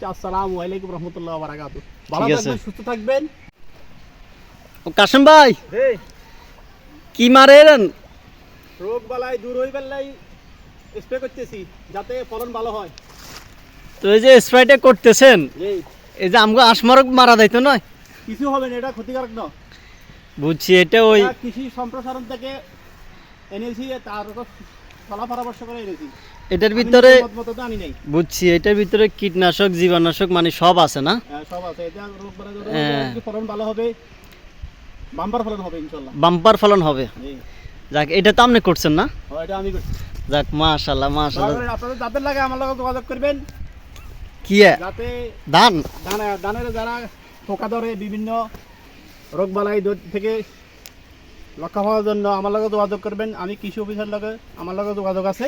আসসালামু আলাইকুম রহমতুল্লাহ ওয়া বারাকাতুহু। ভালো থাকবেন, সুস্থ থাকবেন। কাশেম ভাই হে কি মারেন? রোগ বালাই দূর হইবার লাই স্প্রে করতেছি যাতে ফলন ভালো হয়। তো এই যে স্প্রেটা করতেছেন, এই এই যে আমগো আশমারক মারা যাইতো নয়? কিছু হবে না, এটা ক্ষতিকারক না। বুঝছি, এটা ওই এটা কৃষি সম্প্রসারণ থেকে এনেছি, তার ফলা পরামর্শ করে এনেছি। এটার ভিতরে মত তো আনি নাই। বুঝছি, এটার ভিতরে কীটনাশক জীবাণুনাশক মানে সব আছে না? সব আছে। এটা রোগ বালাই হ্যাঁ। ফলন ভালো হবে, বাম্পার ফলন হবে ইনশাআল্লাহ। বাম্পার ফলন হবে। এই যাক, এটা তো আপনি করছেন না? এটা আমি করছি। যাক, মাশাআল্লাহ মাশাআল্লাহ। আপনাদের যাদের লাগে আমার লগে যোগাযোগ করবেন, কি যাতে ধান ধানের যারা পোকা ধরে বিভিন্ন রোগ বালাই থেকে রক্ষা পাওয়ার জন্য আমার লগে যোগাযোগ করবেন। আমি কৃষি অফিসার লগে আমার লগে যোগাযোগ আছে।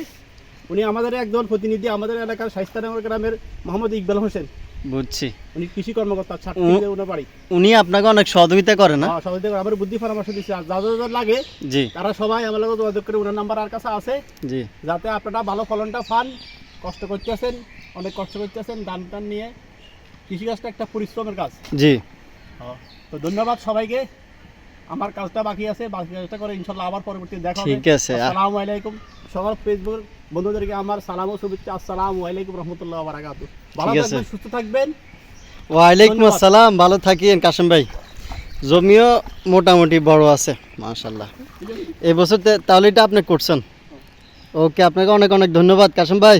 উনি আমাদের একজন প্রতিনিধি, আমাদের এলাকার শাইস্তানগর গ্রামের মোহাম্মদ ইকবাল হোসেন। বুঝছি, উনি কৃষি কর্মকর্তা, ছাত্রীদের উনার বাড়ি। উনি আপনাকে অনেক সহযোগিতা করে না? সহযোগিতা করে, আমার বুদ্ধি পরামর্শ দিচ্ছে। আর যাদের লাগে জি তারা সবাই আমার লগে যোগাযোগ করে। ওনার নাম্বার আর কাছে আছে, জি। যাতে আপনারা ভালো ফলনটা পান। কষ্ট করতেছেন, অনেক কষ্ট করতেছেন ধান টান নিয়ে। কৃষিকাজটা একটা পরিশ্রমের কাজ। জি। তো ধন্যবাদ সবাইকে। আমার কাজটা বাকি আছে, বাকি কাজটা করে ইনশাআল্লাহ আবার পরবর্তীতে দেখা হবে। ঠিক আছে। আসসালামু আলাইকুম। সবার ফেসবুক বন্ধুদেরকে আমার সালাম ও শুভেচ্ছা। আসসালামু আলাইকুম রহমতুল্লাহ ওয়া বারাকাতুহু। ভালো ঠিক আছে। থাকবেন, সুস্থ থাকবেন। ওয়ালাইকুম ধন্যবাদ। আসসালাম, ভালো থাকিন কাশেম ভাই। জমিও মোটামুটি বড় আছে মাশাআল্লাহ। এই বছর তাহলে এটা আপনি করছেন। ওকে, আপনাকে অনেক অনেক ধন্যবাদ কাশেম ভাই।